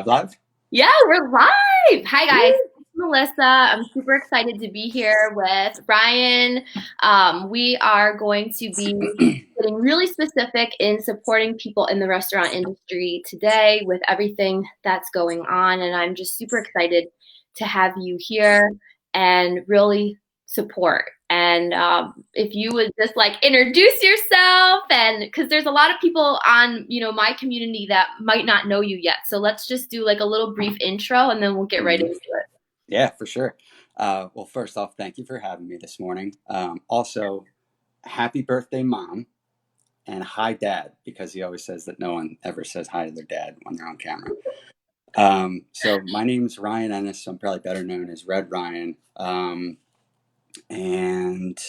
Live? Yeah, we're live. Hi, guys. Woo! It's Melissa. I'm super excited to be here with Ryan. We are going to be getting really specific in supporting people in the restaurant industry today with everything that's going on. And I'm just super excited to have you here and really support. And if you would just like introduce yourself, and because there's a lot of people on, my community that might not know you yet. So let's just do like a little brief intro and then we'll get right Mhm. into it. Yeah, for sure. Well, first off, thank you for having me this morning. Also, happy birthday, Mom, and hi, Dad, because he always says that no one ever says hi to their dad when they're on camera. So, my name's Ryan Ennis. I'm probably better known as Red Ryan. And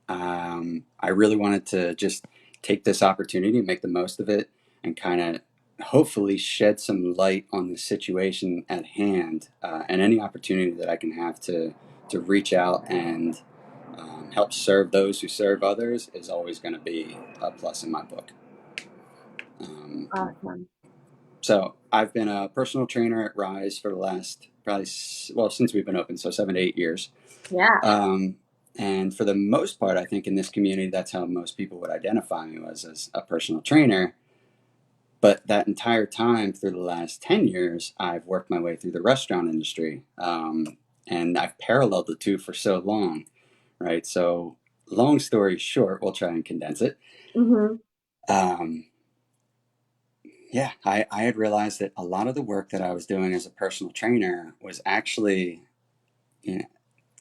I really wanted to just take this opportunity, make the most of it, and kind of hopefully shed some light on the situation at hand, and any opportunity that I can have to reach out and help serve those who serve others is always going to be a plus in my book. Um, Awesome. so I've been a personal trainer at Rise for the last probably well since we've been open, so 7 to 8 years. Yeah. Um, and for the most part, I think in this community, that's how most people would identify me was as a personal trainer. But that entire time, through the last 10 years, I've worked my way through the restaurant industry. And I've paralleled the two for so long, right? So, long story short, we'll try and condense it. Hmm. Um, yeah, I had realized that a lot of the work that I was doing as a personal trainer was actually, you know,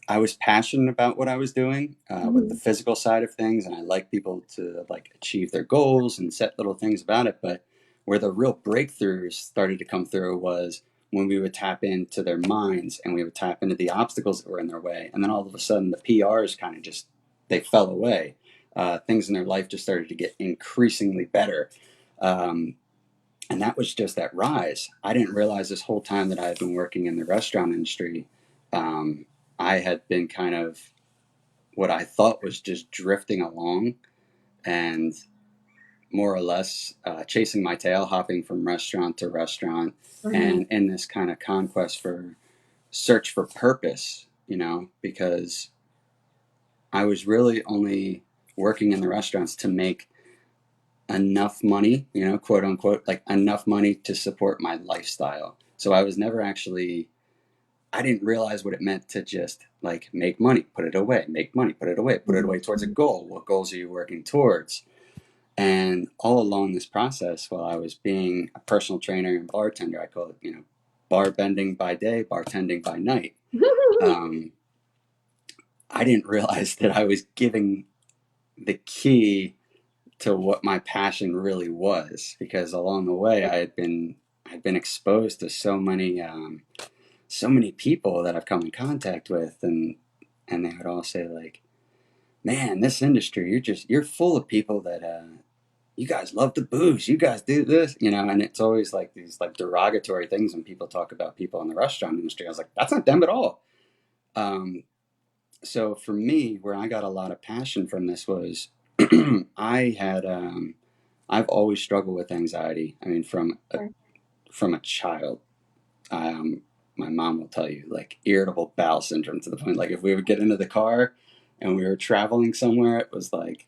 I was passionate about what I was doing with the Hmm. physical side of things, and I like people to like achieve their goals and set little things about it. But where the real breakthroughs started to come through was when we would tap into their minds and we would tap into the obstacles that were in their way, and then all of a sudden the PRs kind of just they fell away. Things in their life just started to get increasingly better. Um, and that was just that rise. I didn't realize this whole time that I had been working in the restaurant industry. Um, I had been kind of what I thought was just drifting along and more or less chasing my tail, hopping from restaurant to restaurant, Hmm. and in this kind of conquest for search for purpose, because I was really only working in the restaurants to make enough money, quote unquote, like enough money to support my lifestyle. So I was never actually, I didn't realize what it meant to just like make money, put it away, make money, put it away towards a goal. What goals are you working towards? And all along this process, while I was being a personal trainer and bartender, I call it, bar bending by day, bartending by night. Um, I didn't realize that I was giving the key to what my passion really was, because along the way I'd been exposed to so many people that I've come in contact with, and they would all say like, "Man, this industry, you're full of people that you guys love the booze, you guys do this," and it's always like these like derogatory things when people talk about people in the restaurant industry. I was like, that's not them at all. Um, so for me, where I got a lot of passion from this was I had I've always struggled with anxiety. I mean, from a child, um, my mom will tell you like irritable bowel syndrome to the point like if we would get into the car and we were traveling somewhere, it was like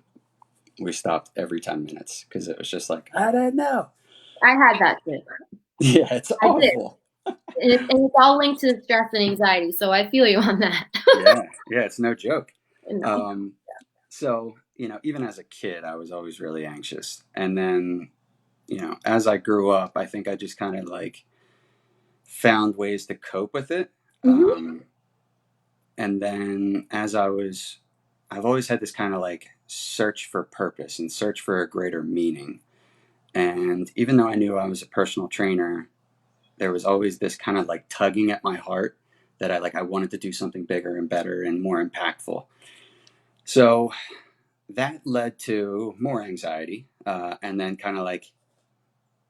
we stopped every 10 minutes because it was just like I don't know. I had that too. Yeah, it's I did. awful. And it's all linked to stress and anxiety. So I feel you on that. Yeah, yeah, it's no joke. No. Um, so even as a kid, I was always really anxious, and then as I grew up, I think I just kind of like found ways to cope with it. Hmm. And then I've always had this kind of like search for purpose and search for a greater meaning. And even though I knew I was a personal trainer, there was always this kind of like tugging at my heart that I wanted to do something bigger and better and more impactful. So that led to more anxiety, and then kind of like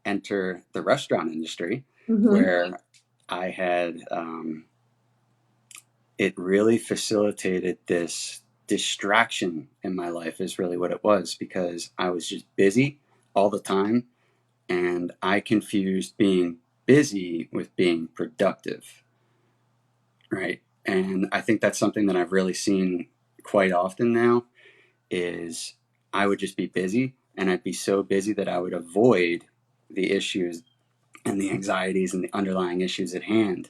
enter the restaurant industry Hmm. where I had it really facilitated this distraction in my life is really what it was, because I was just busy all the time and I confused being busy with being productive, right? And I think that's something that I've really seen quite often now is I would just be busy, and I'd be so busy that I would avoid the issues and the anxieties and the underlying issues at hand.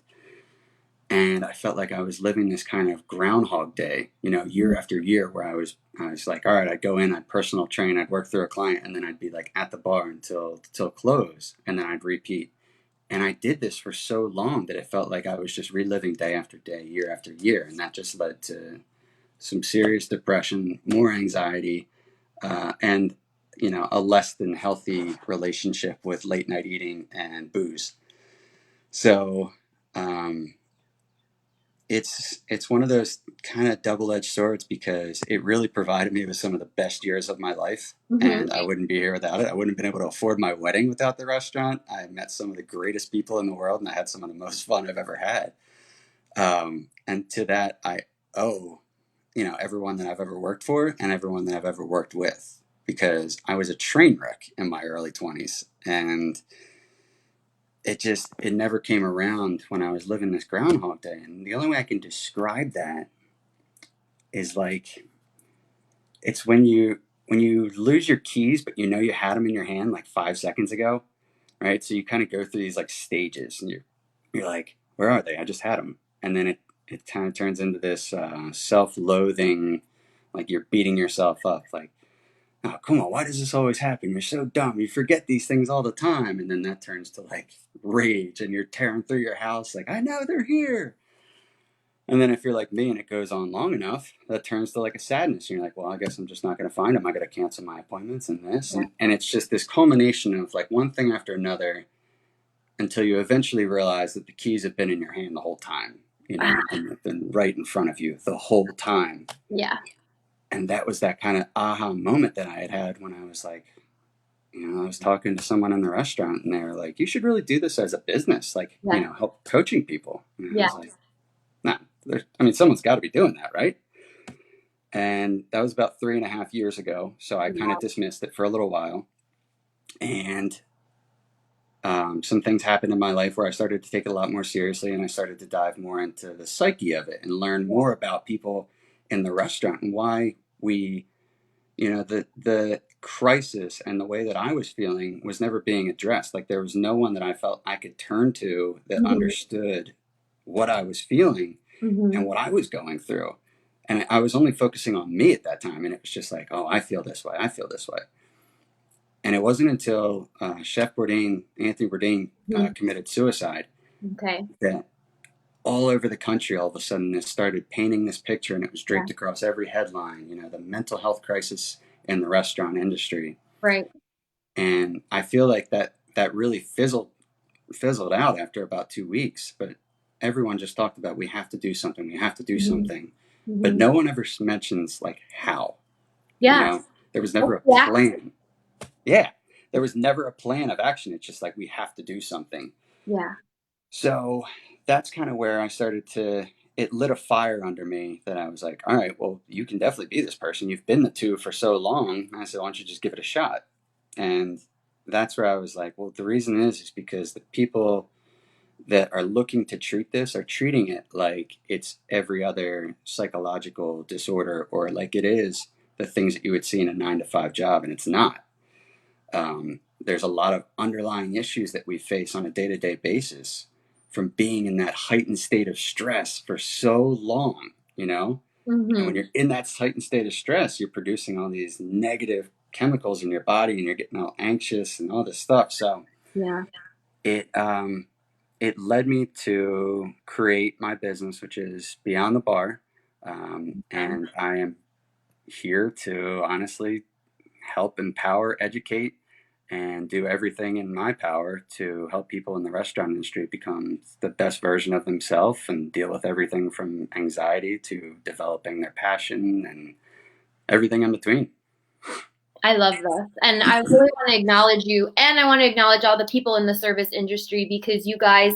And I felt like I was living this kind of groundhog day, year after year, where I was like, all right, I'd go in, I'd personal train, I'd work through a client, and then I'd be like at the bar until close, and then I'd repeat. And I did this for so long that it felt like I was just reliving day after day, year after year, and that just led to some serious depression, more anxiety, and a less than healthy relationship with late night eating and booze. So um, it's one of those kind of double edged swords because it really provided me with some of the best years of my life, Mm-hmm. and I wouldn't be here without it. I wouldn't have been able to afford my wedding without the restaurant. I met some of the greatest people in the world, and I had some of the most fun I've ever had. And to that, I owe everyone that I've ever worked for and everyone that I've ever worked with, because I was a train wreck in my early 20s, and it never came around when I was living this groundhog day. And the only way I can describe that is like it's when you lose your keys but you had them in your hand like 5 seconds ago, right? So you kind of go through these like stages, and you're like, where are they? I just had them. And then it kind of turns into this self-loathing, like you're beating yourself up, like, oh, come on, why does this always happen? You're so dumb. You forget these things all the time. And then that turns to like rage, and you're tearing through your house, like, I know they're here. And then if you're like me and it goes on long enough, that turns to like a sadness. And you're like, well, I guess I'm just not going to find them. I got to cancel my appointments and this. Yeah. And it's just this culmination of like one thing after another until you eventually realize that the keys have been in your hand the whole time, and they've been right in front of you the whole time. Yeah. And that was that kind of aha moment that I had when I was like, I was talking to someone in the restaurant, and they were like, you should really do this as a business, like, Yeah. help coaching people. And I Yeah. was like, nah, someone's got to be doing that, right? And that was about 3.5 years ago. So I kind of dismissed it for a little while. And some things happened in my life where I started to take it a lot more seriously, and I started to dive more into the psyche of it and learn more about people in the restaurant and why we, the crisis and the way that I was feeling was never being addressed. Like there was no one that I felt I could turn to that Mm-hmm. understood what I was feeling Mm-hmm. and what I was going through. And I was only focusing on me at that time. And it was just like, oh, I feel this way. I feel this way. And it wasn't until Chef Bourdain, Anthony Bourdain, Mm-hmm. committed suicide Okay. that all over the country, all of a sudden, this started painting this picture, and it was Yeah. draped across every headline, the mental health crisis in the restaurant industry. Right. And I feel like that really fizzled out after about 2 weeks. But everyone just talked about, we have to do something, we have to do Mm-hmm. something. But Mm-hmm. no one ever mentions like how. Yeah. There was never What's a the action? plan. Yeah, there was never a plan of action. It's just like we have to do something. Yeah. So that's kind of where I started to. It lit a fire under me that I was like, all right, well, you can definitely be this person. You've been the two for so long. And I said, why don't you just give it a shot? And that's where I was like, well, the reason is because the people that are looking to treat this are treating it like it's every other psychological disorder, or like it is the things that you would see in a 9 to 5 job, and it's not. There's a lot of underlying issues that we face on a day-to-day basis from being in that heightened state of stress for so long. And Mm-hmm. when you're in that heightened state of stress, you're producing all these negative chemicals in your body, and you're getting all anxious and all this stuff. So Yeah. it it led me to create my business, which is Beyond the Bar. Okay. And I am here to honestly help empower, educate, and do everything in my power to help people in the restaurant industry become the best version of themselves and deal with everything from anxiety to developing their passion and everything in between. I love this. And I really want to acknowledge you, and I want to acknowledge all the people in the service industry, because you guys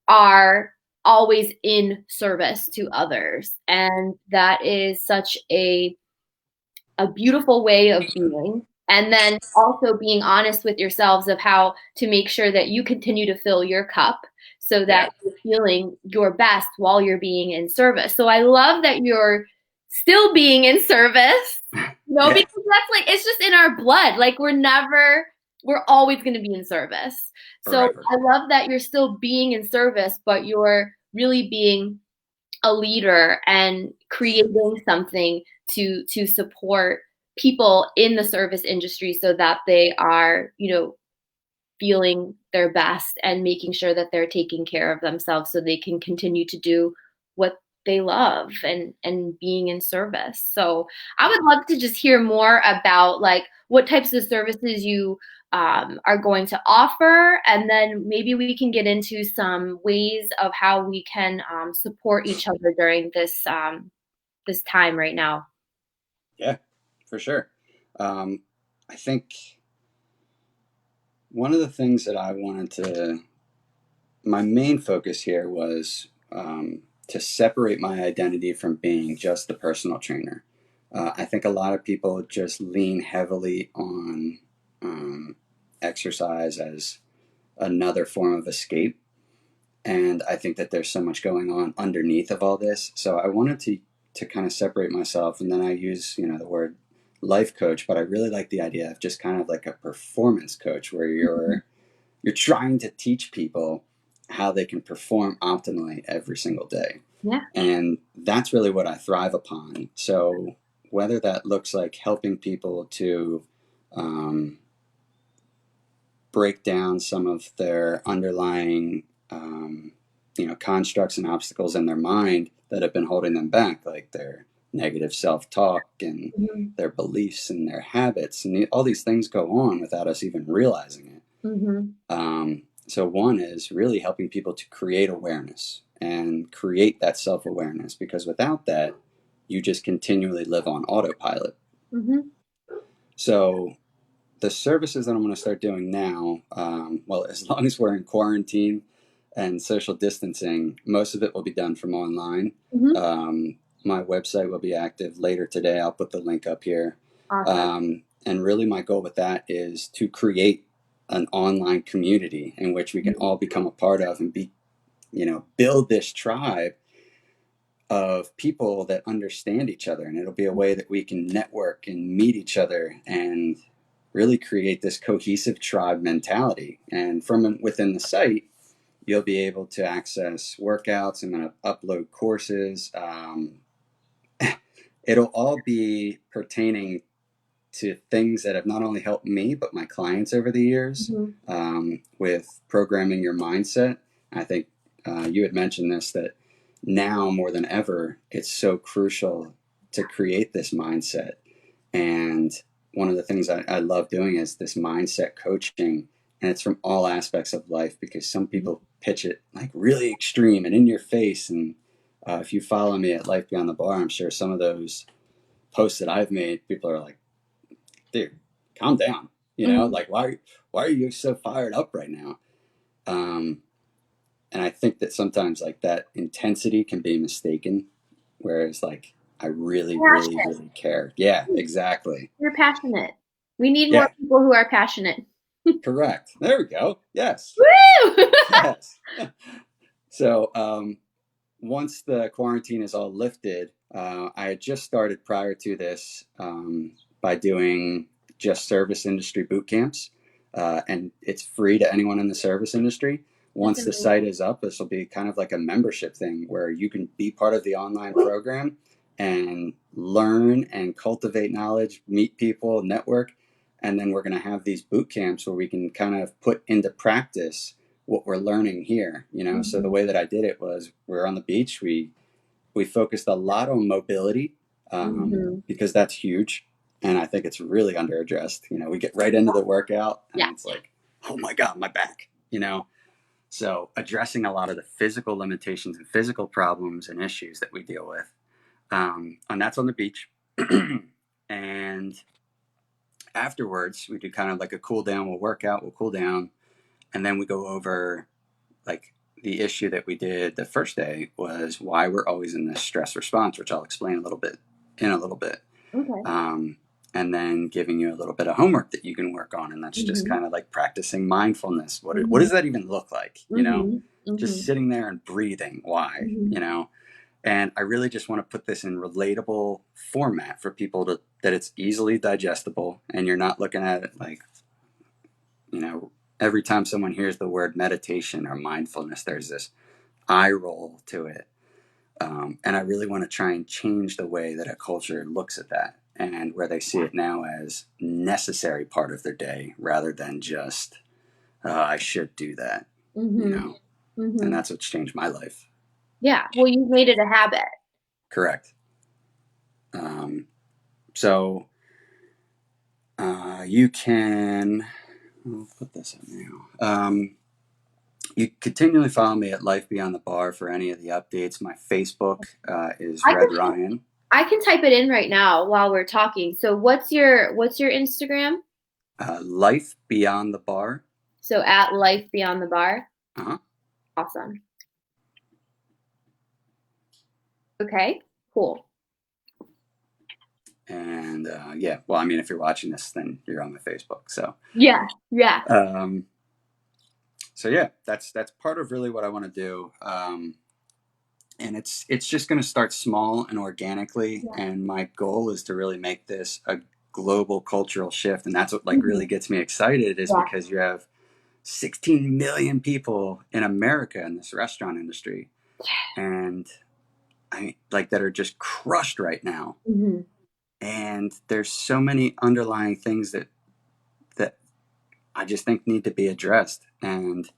are always in service to others. And that is such a beautiful way of being. And then also being honest with yourselves of how to make sure that you continue to fill your cup so Yeah. that you're feeling your best while you're being in service. So I love that you're still being in service, Yeah. because that's like, it's just in our blood. Like we're always going to be in service. So Forever. I love that you're still being in service, but you're really being a leader and creating something to support people in the service industry so that they are, feeling their best and making sure that they're taking care of themselves so they can continue to do what they love and being in service. So I would love to just hear more about like what types of services you are going to offer, and then maybe we can get into some ways of how we can support each other during this time right now. Yeah, for sure. I think one of the things that I wanted to, my main focus here was to separate my identity from being just the personal trainer. I think a lot of people just lean heavily on exercise as another form of escape. And I think that there's so much going on underneath of all this. So I wanted to kind of separate myself, and then I use the word life coach, but I really like the idea of just kind of like a performance coach where you're trying to teach people how they can perform optimally every single day. Yeah. And that's really what I thrive upon. So whether that looks like helping people to um, break down some of their underlying constructs and obstacles in their mind that have been holding them back, like their negative self-talk and Mhm. their beliefs and their habits, and all these things go on without us even realizing it. Mhm. So one is really helping people to create awareness and create that self-awareness, because without that, you just continually live on autopilot. Mhm. So the services that I'm going to start doing now, well, as long as we're in quarantine and social distancing, most of it will be done from online. Mhm. My website will be active later today. I'll put the link up here. Awesome. And really, my goal with that is to create an online community in which we can all become a part of and build this tribe of people that understand each other. And it'll be a way that we can network and meet each other and really create this cohesive tribe mentality. And from within the site, you'll be able to access workouts. I'm going to upload courses. It'll all be pertaining to things that have not only helped me, but my clients over the years Mhm. with programming your mindset. I think you had mentioned this, that now more than ever, it's so crucial to create this mindset. And one of the things I love doing is this mindset coaching, and it's from all aspects of life, because some people pitch it like really extreme and in your face. And if you follow me at Life Beyond the Bar, I'm sure some of those posts that I've made, people are like, dude, calm down. Mhm. Like why are you so fired up right now? Um, and I think that sometimes like that intensity can be mistaken, whereas like I really, really, Passion. really care. Yeah, exactly. You're passionate. We need more Yeah, people who are passionate. correct. There we go. Yes, Woo! yes. So once the quarantine is all lifted, I had just started prior to this by doing just service industry boot camps, and it's free to anyone in the service industry. That's Once the site amazing. is up, this will be kind of like a membership thing where you can be part of the online program and learn and cultivate knowledge, meet people, network. And then we're going to have these boot camps where we can kind of put into practice what we're learning here. So the Mhm. way that I did it was, we're on the beach. We focused a lot on mobility, Mhm. because that's huge, and I think it's really underaddressed. We get right into the workout Yeah. and it's like, oh my god, my back. So addressing a lot of the physical limitations and physical problems and issues that we deal with, and that's on the beach. And afterwards, we do kind of like a cool down. We'll work out, we'll cool down, and then we go over like the issue that we did the first day was why we're always in this stress response, which I'll explain a little bit in a little bit. Okay. Um, and then giving you a little bit of homework that you can work on. And that's just Mhm. kind of like practicing mindfulness. What Mhm. does that even look like? Mhm. Just Mhm. sitting there and breathing. Why? Mhm. And I really just want to put this in relatable format for people that it's easily digestible, and you're not looking at it like, every time someone hears the word meditation or mindfulness, there's this eye roll to it. And I really want to try and change the way that a culture looks at that, and where they see it now as necessary part of their day rather than just, I should do that, you Mhm. know? And Mhm. that's what's changed my life. Yeah. Well, you've made it a habit. Correct. So you can, I'll put this up now. You continually follow me at Life Beyond the Bar for any of the updates. My Facebook is I can Red Ryan. I can type it in right now while we're talking. So what's your Instagram? Life Beyond the Bar. So at Life Beyond the Bar. Uh-huh. Awesome. Okay. Cool. And yeah, well, I mean, if you're watching this, then you're on my Facebook. Yeah. Yeah. Um, so yeah, that's part of really what I want to do. And it's just going to start small and organically. Yeah. And my goal is to really make this a global cultural shift. And that's what like Mhm. really gets me excited, is Yeah. because you have 16 million people in America in this restaurant industry, and I like that are just crushed right now. Mhm. And there's so many underlying things that I just think need to be addressed. And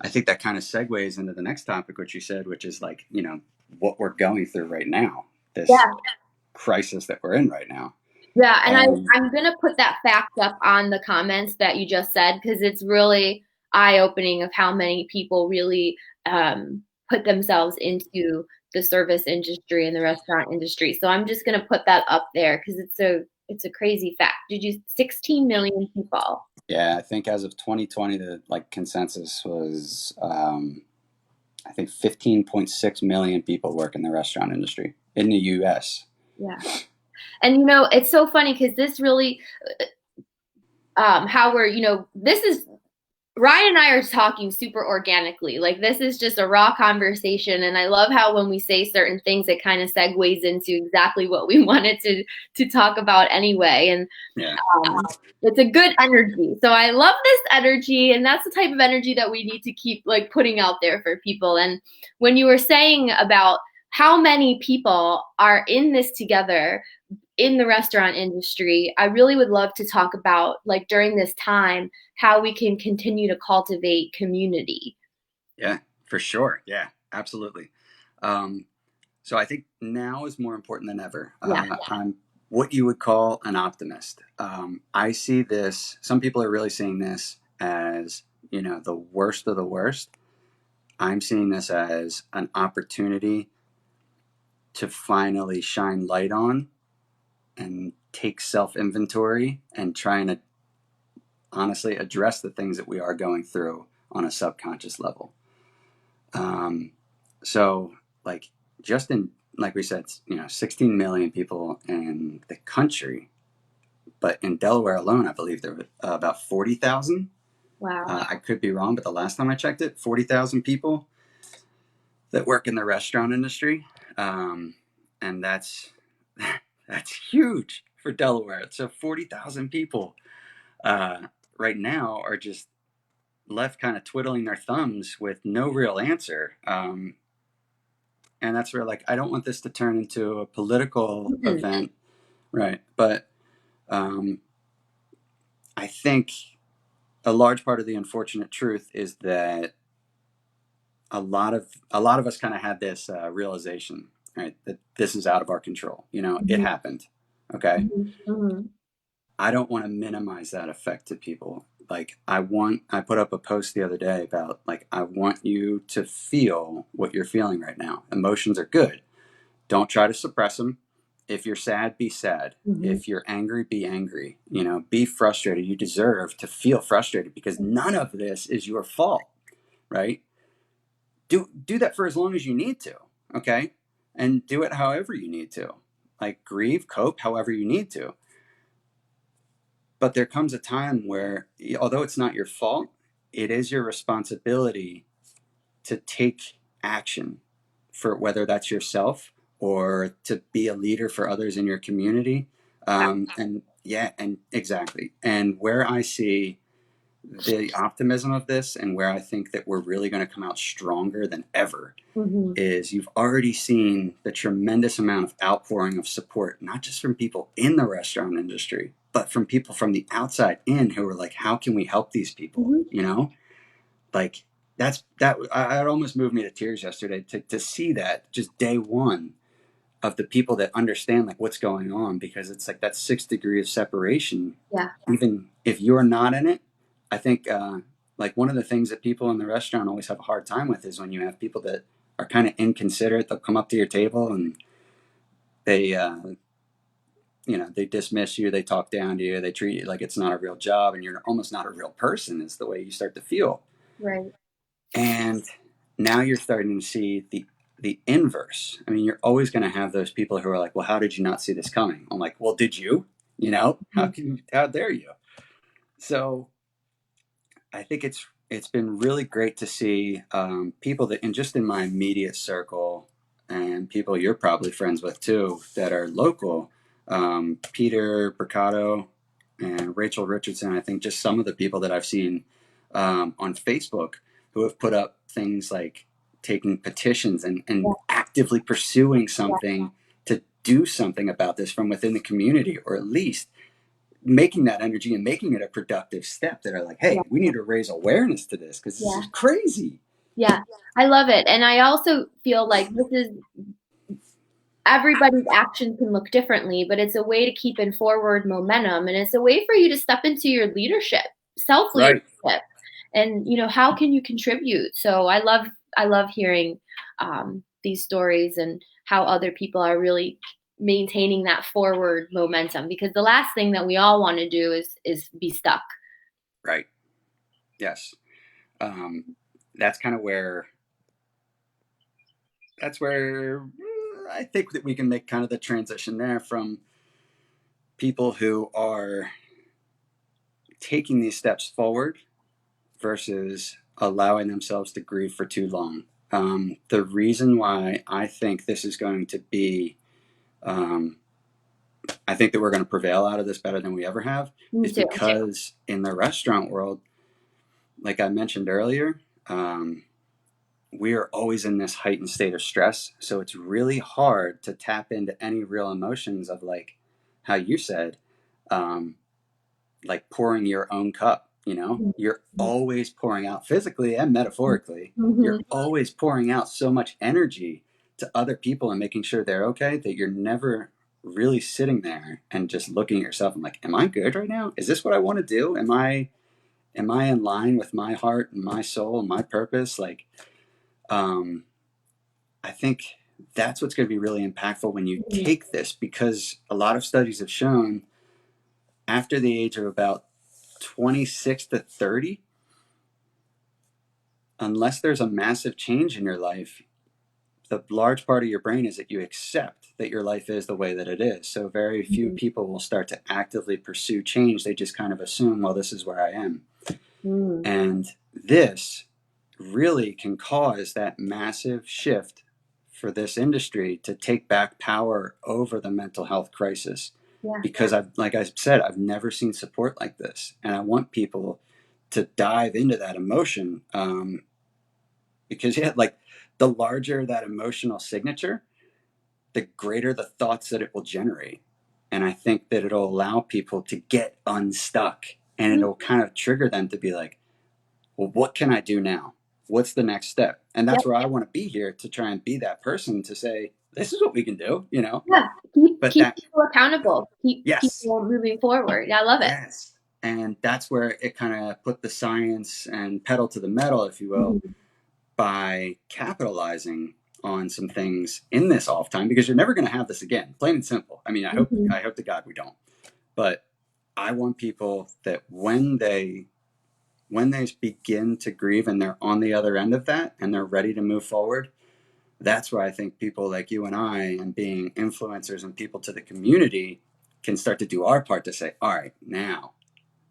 I think that kind of segues into the next topic, which you said, which is like, what we're going through right now, this Yeah. crisis that we're in right now. Yeah, and Um, I'm gonna put that fact up on the comments that you just said because it's really eye-opening of how many people really put themselves into the service industry and the restaurant industry. So I'm just gonna put that up there because it's a crazy fact. Did you 16 million people? yeah, I think as of 2020, the like consensus was, I think 15.6 million people work in the restaurant industry in the U.S. Yeah. And it's so funny because this really how we're, this is Ryan and I are talking super organically. Like this is just a raw conversation, and I love how when we say certain things, it kind of segues into exactly what we wanted to talk about anyway. And Yeah. it's a good energy. So I love this energy, and that's the type of energy that we need to keep like putting out there for people. And when you were saying about how many people are in this together in the restaurant industry, I really would love to talk about, like, during this time, how we can continue to cultivate community. Yeah, for sure. Yeah, absolutely. Um, so I think now is more important than ever. Yeah. I'm what you would call an optimist. I see this, some people are really seeing this as, the worst of the worst. I'm seeing this as an opportunity to finally shine light on and take self inventory and try and honestly address the things that we are going through on a subconscious level. Um, so, like, just in, like we said, 16 million people in the country, but in Delaware alone, I believe there were about 40,000. Wow. I could be wrong, but the last time I checked it, 40,000 people that work in the restaurant industry. And that's huge for Delaware. So 40,000 people right now are just left kind of twiddling their thumbs with no real answer. And that's where, like, I don't want this to turn into a political Mhm. event, right? But um, I think a large part of the unfortunate truth is that a lot of us kind of had this realization, right, that this is out of our control. It Mhm. happened. Okay, Mhm. Mhm. I don't want to minimize that effect to people. Like, I put up a post the other day about, like, I want you to feel what you're feeling right now. Emotions are good. Don't try to suppress them. If you're sad, be sad. Mhm. If you're angry, be angry. Be frustrated. You deserve to feel frustrated because none of this is your fault, right? Do that for as long as you need to, okay? And do it however you need to. Like, grieve, cope however you need to. But there comes a time where, although it's not your fault, it is your responsibility to take action for whether that's yourself or to be a leader for others in your community. And yeah, and exactly. And where I see the optimism of this and where I think that we're really going to come out stronger than ever Mm-hmm. is you've already seen the tremendous amount of outpouring of support, not just from people in the restaurant industry, but from people from the outside in who are like, how can we help these people? Mm-hmm. You know, like it almost moved me to tears yesterday to see that just day one of the people that understand like what's going on, because it's like that 6 degree of separation. Yeah. Even if you're not in it, I think like one of the things that people in the restaurant always have a hard time with is when you have people that are kind of inconsiderate. They'll come up to your table and they they dismiss you, they talk down to you, they treat you like it's not a real job and you're almost not a real person, is the way you start to feel. Right. And now you're starting to see the inverse. I mean, you're always going to have those people who are like, "Well, how did you not see this coming?" I'm like, "Well, did you? You know, Mm-hmm. how dare you?" So I think it's been really great to see people that, and just in my immediate circle, and people you're probably friends with too, that are local. Peter Mercado and Rachel Richardson. I think just some of the people that I've seen on Facebook who have put up things like taking petitions Yeah. and actively pursuing Yeah. something to do something about this from within the community, or at least making that energy and making it a productive step that are like, Yeah. hey, we need to raise awareness to this because this Yeah. is crazy. Yeah. I love it. And I also feel like this is everybody's action can look differently, but it's a way to keep in forward momentum and it's a way for you to step into your leadership, self Right. leadership. And how can you contribute? So I love hearing these stories and how other people are really maintaining that forward momentum, because the last thing that we all want to do is be stuck. Right. Yes. Um, that's kind of where I think that we can make kind of the transition there from people who are taking these steps forward versus allowing themselves to grieve for too long. The reason why I think this is going to be, um, I think that we're going to prevail out of this better than we ever have, Me is too. because in the restaurant world, like I mentioned earlier, we are always in this heightened state of stress. So it's really hard to tap into any real emotions of, like how you said, um, like pouring your own cup. You're always pouring out physically and metaphorically. Mm-hmm. You're always pouring out so much energy to other people and making sure they're okay, that you're never really sitting there and just looking at yourself and like, am I good right now? Is this what I want to do? Am I in line with my heart and my soul and my purpose? Like, um, I think that's what's going to be really impactful when you take this, because a lot of studies have shown after the age of about 26 to 30, unless there's a massive change in your life, the large part of your brain is that you accept that your life is the way that it is. So very few people will start to actively pursue change. They just kind of assume, well, this is where I am. Mm-hmm. And this really can cause that massive shift for this industry to take back power over the mental health crisis. Yeah. Because like I said, I've never seen support like this. And I want people to dive into that emotion. Because yeah, like the larger that emotional signature, the greater the thoughts that it will generate. And I think that it'll allow people to get unstuck, and it'll kind of trigger them to be like, well, what can I do now? What's the next step? And Yep. that's where I want to be here, to try and be that person to say, this is what we can do. Yeah. Keep But keep people accountable. Keep yes, people moving forward. Yeah, I love it. yes. And that's where it kind of put the science and pedal to the metal, if you will, Mm-hmm. by capitalizing on some things in this off time, because you're never going to have this again, plain and simple. I mean, Mm-hmm. I hope to God we don't. But I want people that when they begin to grieve and they're on the other end of that and they're ready to move forward, that's where I think people like you and I, and being influencers and people to the community, can start to do our part to say, all right, now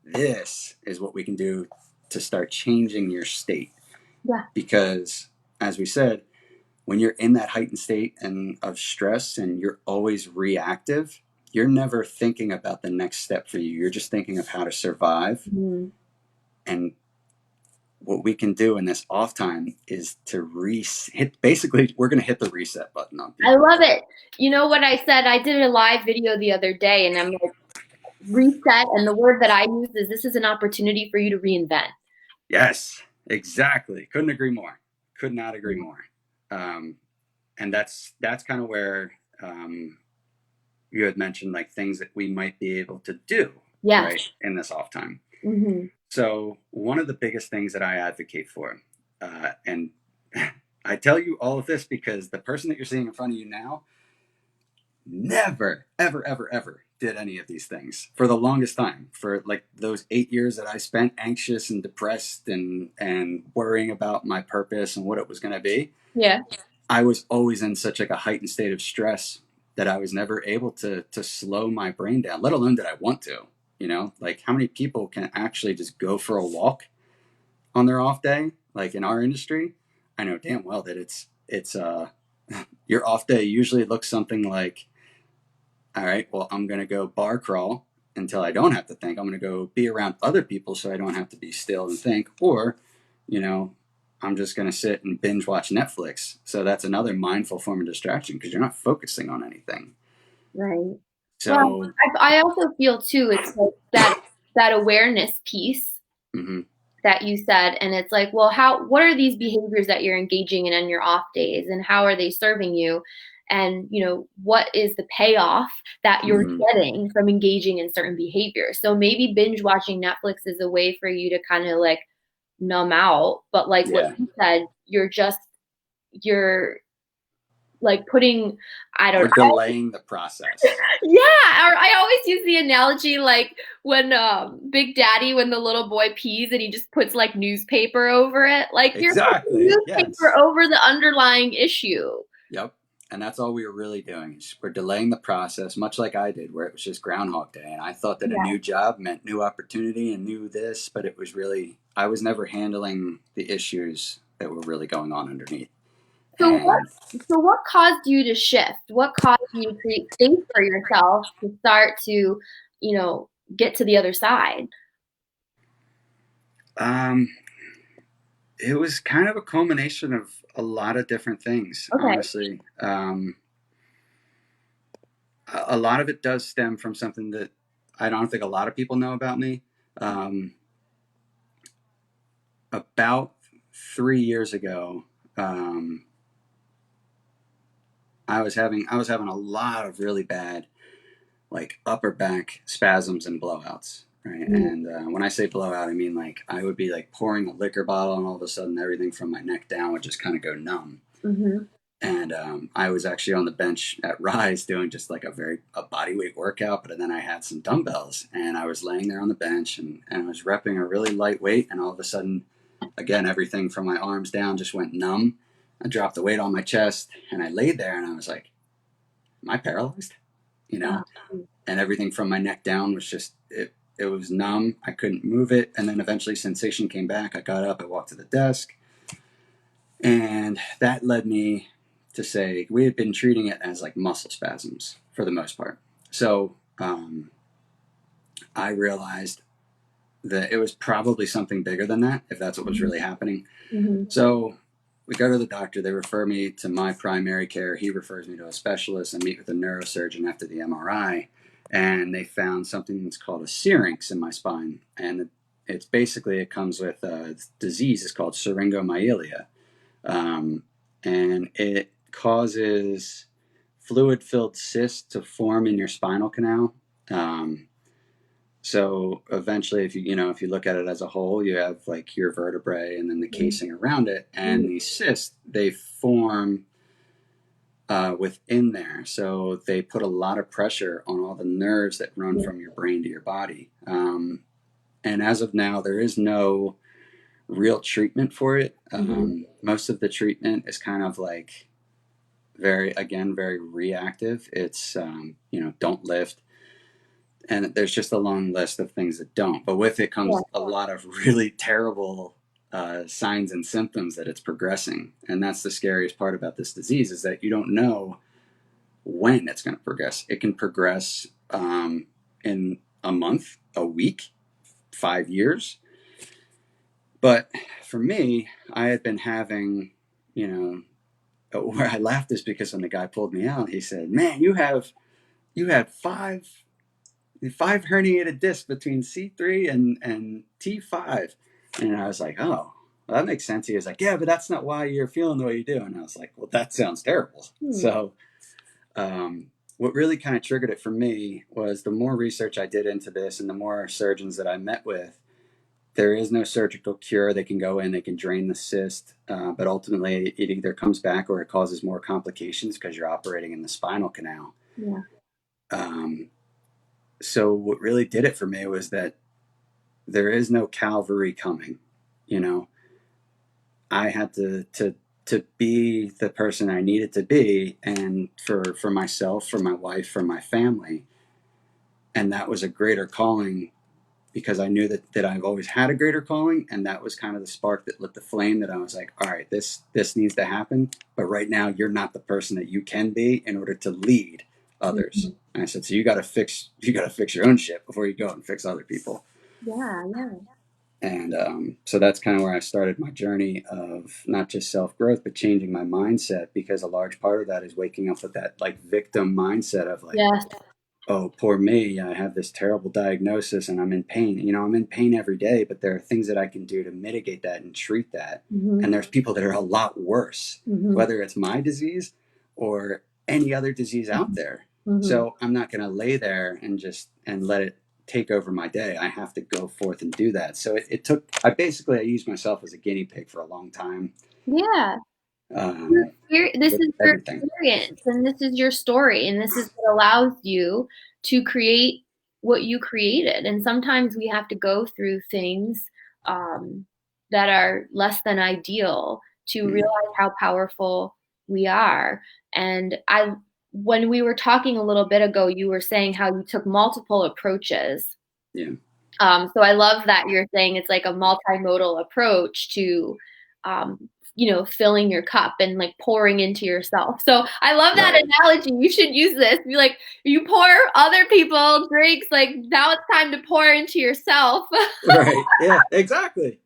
this is what we can do to start changing your state. Yeah. Because, as we said, when you're in that heightened state and of stress and you're always reactive, you're never thinking about the next step for you. You're just thinking of how to survive. Mm-hmm. And what we can do in this off time is to hit. Basically, we're going to hit the reset button on I people. love it. You know what I said? I did a live video the other day, and I'm like, reset. And the word that I use is this is an opportunity for you to reinvent. Yes, exactly. Couldn't agree more. Could not agree more. Um, and that's kind of where you had mentioned like things that we might be able to do Yes. right in this off time. Mm-hmm. So one of the biggest things that I advocate for, and I tell you all of this because the person that you're seeing in front of you now never, ever, ever, ever did any of these things for the longest time. For like those 8 years that I spent anxious and depressed and worrying about my purpose and what it was going to be, Yeah. I was always in such like a heightened state of stress that I was never able to slow my brain down, let alone did I want to. You know, like how many people can actually just go for a walk on their off day? Like in our industry, I know damn well that it's your off day usually looks something like, all right, well, I'm going to go bar crawl until I don't have to think. I'm going to go be around other people so I don't have to be still and think. Or, you know, I'm just going to sit and binge watch Netflix. So that's another mindful form of distraction because you're not focusing on anything. Right. Well, So, I also feel too, it's like that awareness piece mm-hmm, that you said, and it's like, well, what are these behaviors that you're engaging in on your off days, and how are they serving you? And what is the payoff that you're mm-hmm, getting from engaging in certain behaviors? So maybe binge watching Netflix is a way for you to kind of like numb out, but like what yeah, you said, you're like putting, I we're don't, delaying the process. yeah, or I always use the analogy like when Big Daddy, when the little boy pees and he just puts like newspaper over it, like you're putting Exactly. newspaper Yes. over the underlying issue. Yep. And that's all we were really doing. We're delaying the process, much like I did, where it was just Groundhog Day. And I thought that a Yeah. new job meant new opportunity and new this, but it was really, I was never handling the issues that were really going on underneath. So what And so what caused you to shift? What caused you to create space for yourself to start to, get to the other side? um, it was kind of a culmination of a lot of different things, Okay. honestly. A lot of it does stem from something that I don't think a lot of people know about me. Um, about 3 years ago, um, I was having a lot of really bad like upper back spasms and blowouts, right? And when I say blowout, I mean like I would be like pouring a liquor bottle, and all of a sudden everything from my neck down would just kind of go numb. Mm-hmm. And I was actually on the bench at Rise doing just like a body weight workout, but then I had some dumbbells, and I was laying there on the bench, and I was repping a really light weight, and all of a sudden, again, everything from my arms down just went numb. I dropped the weight on my chest, and I laid there, and I was like, "Am I paralyzed?" You know, and everything from my neck down was just it. It was numb. I couldn't move it, and then eventually sensation came back. I got up, I walked to the desk, and that led me to say we had been treating it as like muscle spasms for the most part. So I realized that it was probably something bigger than that, if that's what was really happening. Mm-hmm. So we go to the doctor. They refer me to my primary care. He refers me to a specialist. I meet with a neurosurgeon after the MRI, and they found something that's called a syrinx in my spine. And it's basically, it comes with a disease. It's called syringomyelia. Um, and it causes fluid-filled cysts to form in your spinal canal. Um, so eventually, if you look at it as a whole, you have like your vertebrae and then the casing around it, and these cysts they form within there. So they put a lot of pressure on all the nerves that run from your brain to your body. And as of now, there is no real treatment for it. Most of the treatment is kind of like very reactive. It's don't lift, and there's just a long list of things that don't. But with it comes a lot of really terrible signs and symptoms that it's progressing. And that's the scariest part about this disease, is that you don't know when it's going to progress. It can progress in a month, a week, 5 years. But for me, I had been having, where I laughed is because when the guy pulled me out, he said, "Man, you had five herniated discs between C3 and T5." And I was like, "Oh, well, that makes sense." He was like, "Yeah, but that's not why you're feeling the way you do." And I was like, "Well, that sounds terrible." So what really kind of triggered it for me was the more research I did into this and the more surgeons that I met with. There is no surgical cure. They can go in, they can drain the cyst, but ultimately it either comes back or it causes more complications because you're operating in the spinal canal. Yeah. So what really did it for me was that there is no Calvary coming. I had to be the person I needed to be, and for myself, for my wife, for my family, and that was a greater calling, because I knew that I've always had a greater calling, and that was kind of the spark that lit the flame, that I was like, all right, this needs to happen, but right now you're not the person that you can be in order to lead others. Mm-hmm. And I said, so you got to fix your own shit before you go and fix other people. Yeah. And so that's kind of where I started my journey of not just self-growth, but changing my mindset, because a large part of that is waking up with that like victim mindset of like, yes. Oh, poor me, I have this terrible diagnosis and I'm in pain. I'm in pain every day, but there are things that I can do to mitigate that and treat that. Mm-hmm. And there's people that are a lot worse, mm-hmm. whether it's my disease or any other disease out there. Mm-hmm. So I'm not going to lay there and let it take over my day. I have to go forth and do that. So I used myself as a guinea pig for a long time. Yeah. This is your experience, and this is your story, and this is what allows you to create what you created. And sometimes we have to go through things that are less than ideal to realize how powerful we are. And when we were talking a little bit ago, you were saying how you took multiple approaches. Yeah. So I love that you're saying it's like a multimodal approach to filling your cup and like pouring into yourself. So I love that analogy. You should use this. Be like, you pour other people drinks, like now it's time to pour into yourself. Right. Yeah, exactly.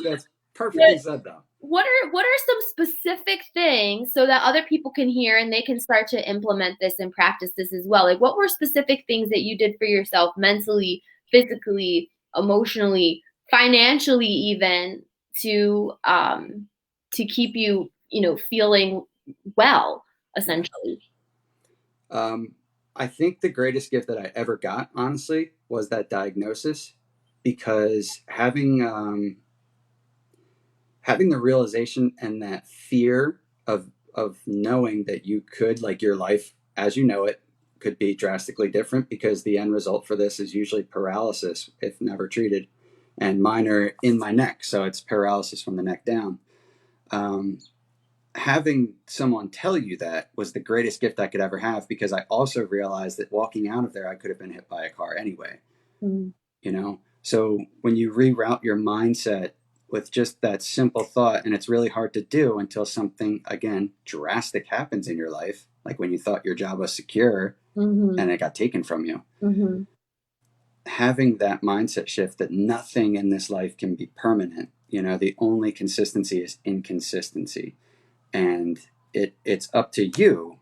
That's perfectly said though. What are some specific things so that other people can hear and they can start to implement this and practice this as well? Like, what were specific things that you did for yourself mentally, physically, emotionally, financially, even to keep you, feeling well, essentially? I think the greatest gift that I ever got, honestly, was that diagnosis, because having the realization and that fear of knowing that you could, like, your life as you know it could be drastically different, because the end result for this is usually paralysis if never treated, and mine are in my neck, so it's paralysis from the neck down. Having someone tell you that was the greatest gift I could ever have, because I also realized that walking out of there, I could have been hit by a car anyway. So when you reroute your mindset with just that simple thought, and it's really hard to do until something, again, drastic happens in your life, like when you thought your job was secure and it got taken from you. Having that mindset shift that nothing in this life can be permanent, the only consistency is inconsistency. And it's up to you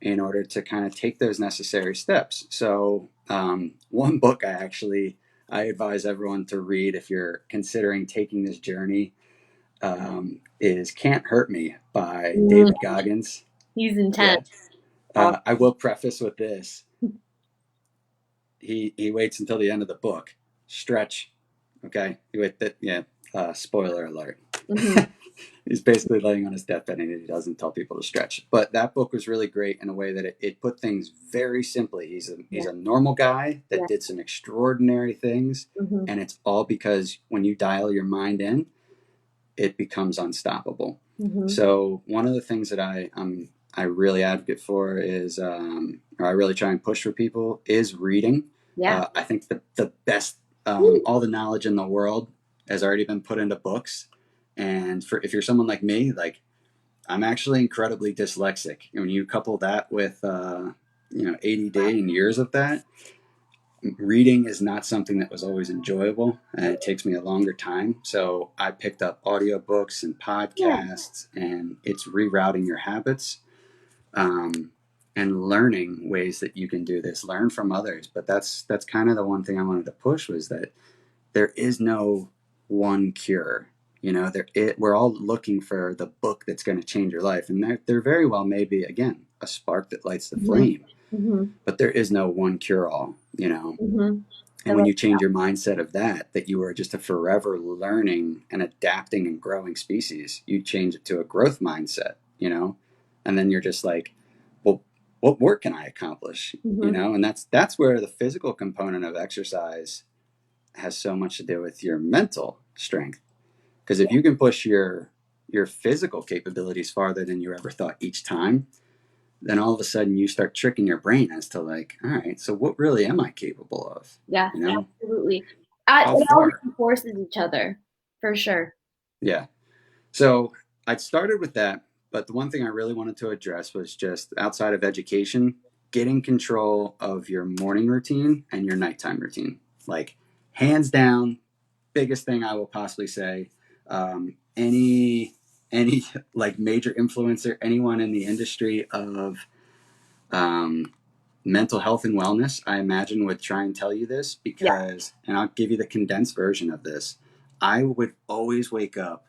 in order to kind of take those necessary steps. So one book I advise everyone to read if you're considering taking this journey is Can't Hurt Me by David Goggins. He's intense. Yeah. I will preface with this. He waits until the end of the book. Stretch. Okay. Spoiler alert. He's basically laying on his deathbed and he doesn't tell people to stretch. But that book was really great in a way that it put things very simply. He's a normal guy that did some extraordinary things, and it's all because when you dial your mind in, it becomes unstoppable. So one of the things that I really advocate for is, or I really try and push for people, is reading. Yeah. I think the best, Woo. all the knowledge in the world has already been put into books. And for if you're someone like me, like I'm actually incredibly dyslexic. And when you couple that with ADD and years of that, reading is not something that was always enjoyable, and it takes me a longer time. So I picked up audiobooks and Yeah. podcasts, and it's rerouting your habits, um, and learning ways that you can do this. Learn from others, but that's kind of the one thing I wanted to push was that there is no one cure. We're all looking for the book that's going to change your life, and there very well may be again a spark that lights the Hmm. flame, Hmm. but there is no one cure all. Hmm. I And when love you change your mindset of that you are just a forever learning and adapting and growing species, you change it to a growth mindset. And then you're just like, well, what more can I accomplish? hmm And that's where the physical component of exercise has so much to do with your mental strength. Because if you can push your physical capabilities farther than you ever thought each time, then all of a sudden you start tricking your brain as to like, all right, so what really am I capable of? Yes, You know, absolutely. how It all far? reinforces each other for sure. Yeah. So I started with that, but the one thing I really wanted to address was just outside of education, getting control of your morning routine and your nighttime routine. Like, hands down, biggest thing I will possibly say. Any like major influencer, anyone in the industry of um, mental health and wellness, I imagine would try and tell you this Yeah. because, and I'll give you the condensed version of this. I would always wake up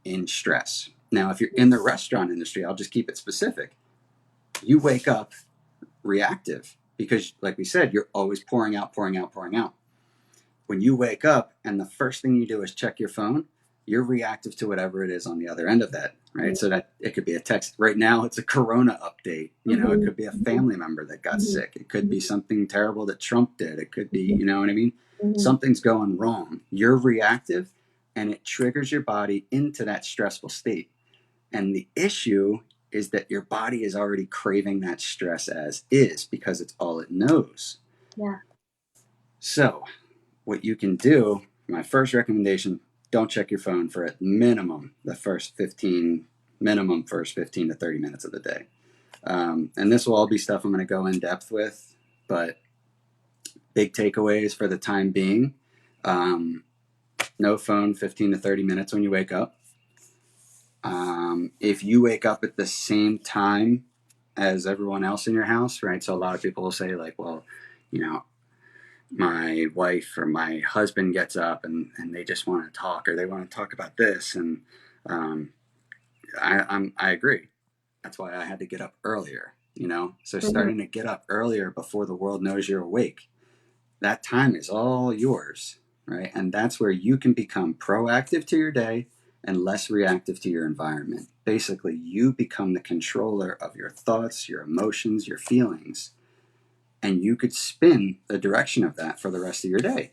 in stress. Now, if you're in the restaurant industry, I'll just keep it specific. You wake up reactive because, like we said, you're always pouring out, pouring out, pouring out. When you wake up and the first thing you do is check your phone, you're reactive to whatever it is on the other end of that, right? So that it could be a text. Right now, it's a Corona update. It Hmm. could be a family member that got Hmm. sick. It could be something terrible that Trump did. It could be, you know what I mean? Hmm. Something's going wrong. You're reactive, and it triggers your body into that stressful state. And the issue is that your body is already craving that stress as is because it's all it knows. Yeah. So, what you can do, my first recommendation, don't check your phone for at first 15 to 30 minutes of the day. And this will all be stuff I'm going to go in depth with, but big takeaways for the time being. Um, no phone 15 to 30 minutes when you wake up. If you wake up at the same time as everyone else in your house, right? So a lot of people will say, like, well, you know, my wife or my husband gets up and they just want to talk or they want to talk about this. And um, I agree. That's why I had to get up earlier. So Hmm. starting to get up earlier before the world knows you're awake, that time is all yours, right? And that's where you can become proactive to your day and less reactive to your environment. Basically, you become the controller of your thoughts, your emotions, your feelings, and you could spin the direction of that for the rest of your day.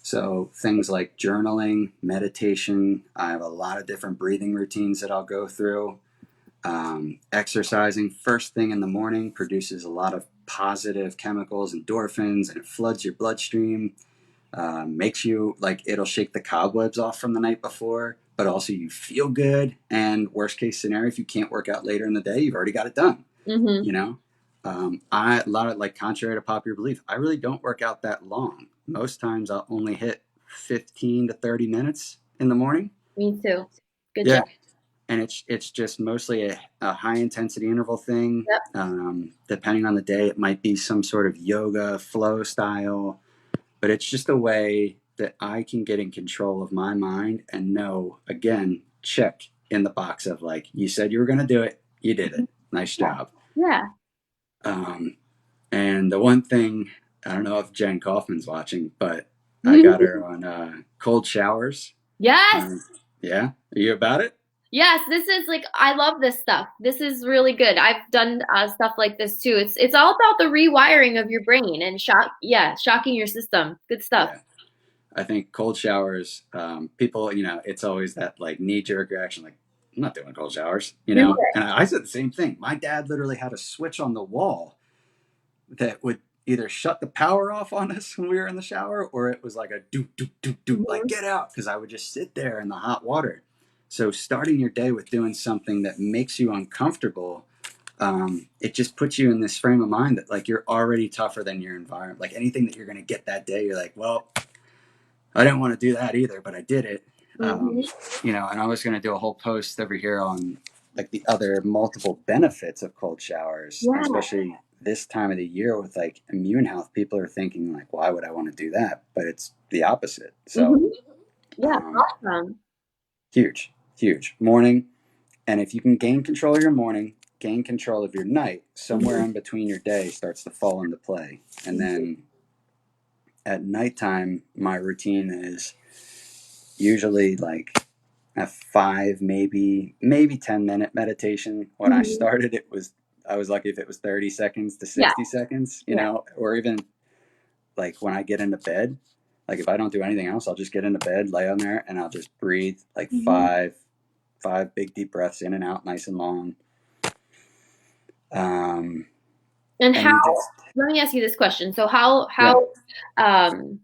So, things like journaling, meditation, I have a lot of different breathing routines that I'll go through. Exercising first thing in the morning produces a lot of positive chemicals, endorphins, and it floods your bloodstream. Makes you like it'll shake the cobwebs off from the night before, but also you feel good. And worst case scenario, if you can't work out later in the day, you've already got it done. Hmm. You know, I a lot of like contrary to popular belief, I really don't work out that long. Most times I'll only hit 15 to 30 minutes in the morning. Me too. Good job. Yeah, and it's just mostly a high intensity interval thing. Yep. Depending on the day, it might be some sort of yoga flow style, but it's just a way that I can get in control of my mind and know, again, check in the box of like, you said you were going to do it, you did it. Nice Yeah. job. Yeah. Um, and the one thing, I don't know if Jen Kaufman's watching, but I got her on cold showers. Yes. Um, yeah, are you about it? Yes, this is like I love this stuff. This is really good. I've done stuff like this too. It's all about the rewiring of your brain and shocking your system. Good stuff. Yeah. I think cold showers, people, it's always that like knee jerk reaction, like, I'm not doing cold Do showers. it. And I said the same thing. My dad literally had a switch on the wall that would, either shut the power off on us when we were in the shower, or it was like a do do do do, like Mhm. get out, because I would just sit there in the hot water. So starting your day with doing something that makes you uncomfortable, it just puts you in this frame of mind that like you're already tougher than your environment. Like anything that you're going to get that day, you're like, well, I didn't want to do that either, but I did it. Um, Mhm. and I was going to do a whole post over here on like the other multiple benefits of cold showers, Yeah. especially this time of the year with like immune health. People are thinking like, why would I want to do that? But it's the opposite. So Mhm. Yeah. um, Awesome. huge, huge morning. And if you can gain control of your morning, gain control of your night, somewhere Mhm. in between your day starts to fall into play. And Mhm. then at nighttime, my routine is usually like a 5, maybe 10-minute meditation. When I Mhm. started, I was lucky if it was 30 seconds to Yeah. 60 seconds, Yeah. or even like when I get into bed, like if I don't do anything else, I'll just get into bed, lay on there, and I'll just breathe like Mhm. five big deep breaths in and out, nice and long. Um, And and how, you just, let me ask you this question. So yeah, um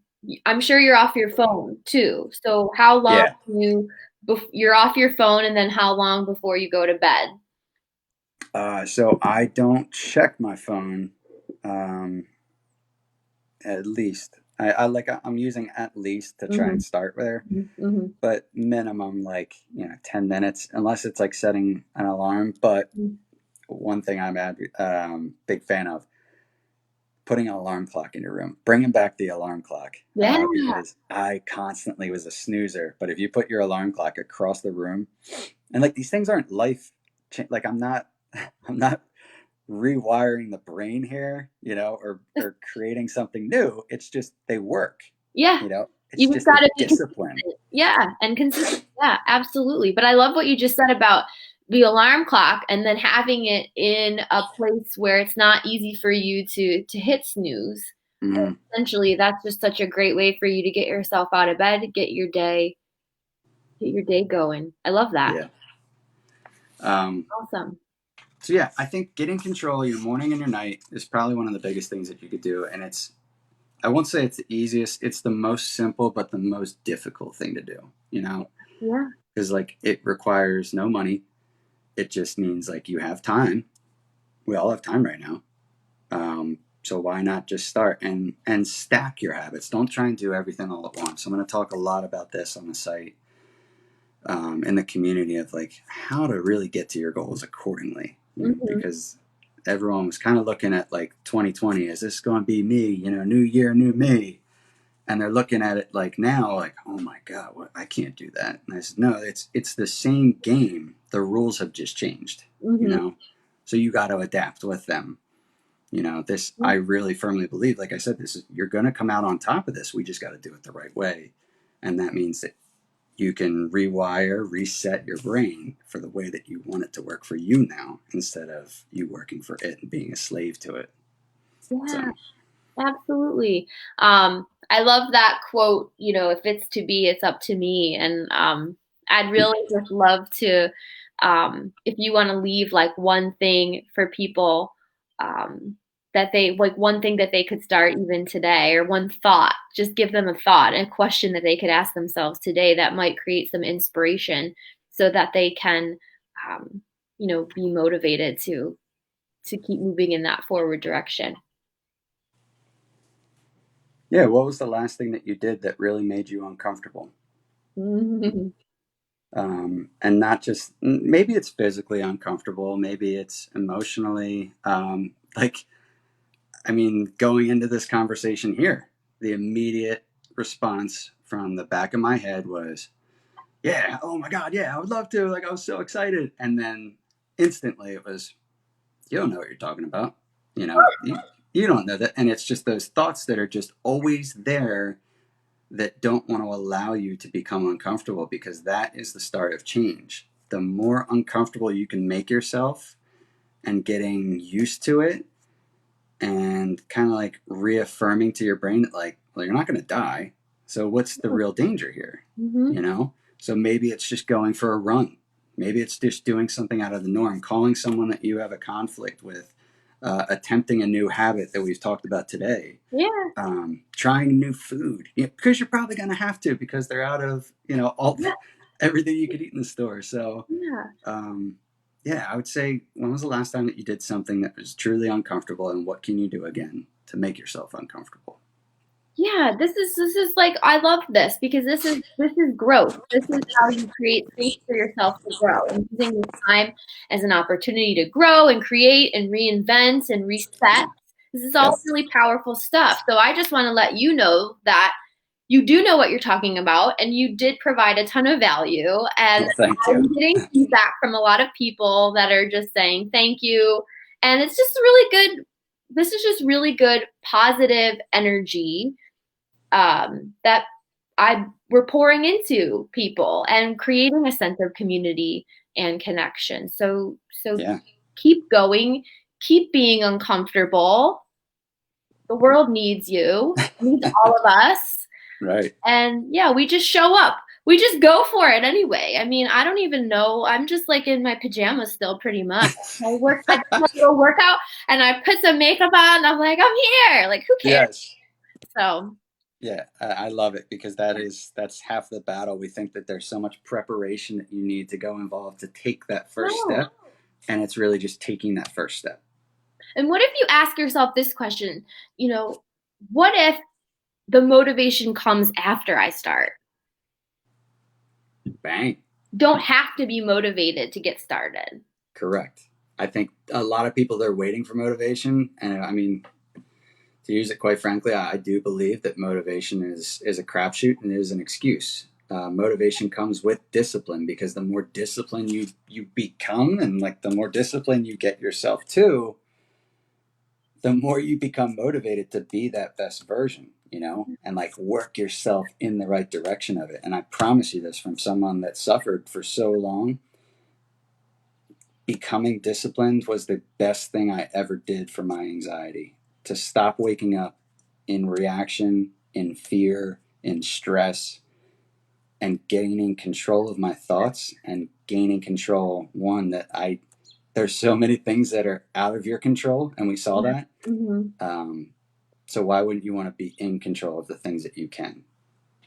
I'm sure you're off your phone too. So how long yeah. you're off your phone and then how long before you go to bed? So I don't check my phone. Um, at least I'm using at least to try and Mhm. start there, Mhm. Mhm. but minimum like 10 minutes, unless it's like setting an alarm. But Mhm. one thing I'm a big fan of, putting an alarm clock in your room, bringing back the alarm clock, Yeah. because I constantly was a snoozer. But if you put your alarm clock across the room, and like these things aren't like I'm not rewiring the brain here, or creating something new. It's just they work, Yeah. it's You just just the gotta be discipline. consistent. Yeah, and consistent. Yeah, absolutely. But I love what you just said about the alarm clock and then having it in a place where it's not easy for you to hit snooze. Mm, Essentially, that's just such a great way for you to get yourself out of bed, get your day going. I love that. yeah. Um, Awesome. so yeah, I think getting control of your morning and your night is probably one of the biggest things that you could do. And I won't say it's the easiest, it's the most simple, but the most difficult thing to do, Yeah. because like it requires no money. It just means like you have time. We all have time right now. So why not just start and stack your habits? Don't try and do everything all at once. I'm going to talk a lot about this on the site, in the community, of like how to really get to your goals accordingly. Mhm. Because everyone was kind of looking at like 2020, is this going to be me? New year, new me. And they're looking at it like now, like, oh my god, I can't do that. And I said, no, it's the same game. The rules have just changed. You Mhm. know, so you got to adapt with them. This, I really firmly believe, like I said, you're going to come out on top of this. We just got to do it the right way. And that means that you can rewire, reset your brain for the way that you want it to work for you now, instead of you working for it and being a slave to it. So, Yeah. Absolutely. I love that quote, if it's to be, it's up to me. And I'd really just love to, if you want to leave like one thing for people, that they like one thing that they could start even today, or one thought, just give them a thought, a question that they could ask themselves today that might create some inspiration so that they can, um, be motivated to keep moving in that forward direction. yeah, what was the last thing that you did that really made you uncomfortable? And not just, maybe it's physically uncomfortable, maybe it's emotionally. Like, I mean, going into this conversation here, the immediate response from the back of my head was, yeah, oh my God, yeah, I would love to. Like, I was so excited. And then instantly it was, you don't know what you're talking about. You don't know that. And it's just those thoughts that are just always there, that don't want to allow you to become uncomfortable, because that is the start of change. The more uncomfortable you can make yourself and getting used to it, and kind of like reaffirming to your brain that, like, well, you're not going to die. So what's the real danger here? Mhm. You know? So maybe it's just going for a run. Maybe it's just doing something out of the norm, calling someone that you have a conflict with, attempting a new habit that we've talked about today, Yeah. trying new food, because you're probably going to have to, because they're out of, all Yeah. everything you could eat in the store. So, Yeah. yeah, I would say, when was the last time that you did something that was truly uncomfortable, and what can you do again to make yourself uncomfortable? Yeah, this is like I love this because this is growth. This is how you create space for yourself to grow and using this time as an opportunity to grow and create and reinvent and reset. This is all Yep. really powerful stuff. So I just want to let you know that you do know what you're talking about and you did provide a ton of value. And Well, thank you. I'm getting feedback from a lot of people that are just saying thank you. And it's just really good. This is just really good, positive energy that we're pouring into people and creating a sense of community and connection. So Yeah. keep going, keep being uncomfortable. The world needs you, needs all of us. Right. And yeah, we just show up. We just go for it anyway. I mean, I don't even know. I'm just like in my pajamas still pretty much. I do my little workout and I put some makeup on. I'm like, I'm here. Like, who cares? Yes. So Yeah, I love it, because that's half the battle. We think that there's so much preparation that you need to go involved to take that first no. step, and it's really just taking that first step. And what if you ask yourself this question, you know, what if the motivation comes after I start? Bang. Don't have to be motivated to get started. Correct. I think a lot of people, they're waiting for motivation, and I mean, to use it quite frankly, I do believe that motivation is a crapshoot and is an excuse. Motivation comes with discipline, because the more disciplined you become, and like the more discipline you get yourself to, the more you become motivated to be that best version, and like work yourself in the right direction of it. And I promise you this, from someone that suffered for so long, becoming disciplined was the best thing I ever did for my anxiety. To stop waking up in reaction, in fear, in stress, and gaining control of my thoughts, and gaining control, one, that there's so many things that are out of your control, and we saw that. Mm-hmm. So why wouldn't you want to be in control of the things that you can,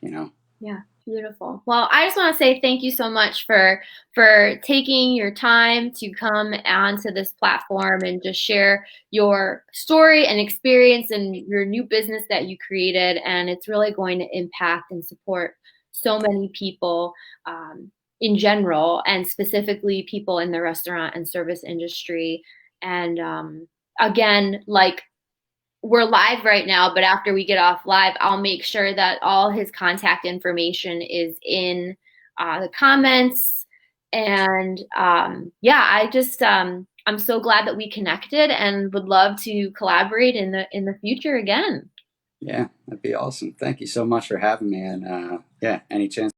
you know? Yeah, beautiful. Well, I just want to say thank you so much for taking your time to come onto this platform and just share your story and experience and your new business that you created. And it's really going to impact and support so many people in general, and specifically people in the restaurant and service industry. And again, like we're live right now, but after we get off live, I'll make sure that all his contact information is in the comments. And yeah, I'm so glad that we connected and would love to collaborate in the future again. Yeah, that'd be awesome. Thank you so much for having me. And yeah, any chance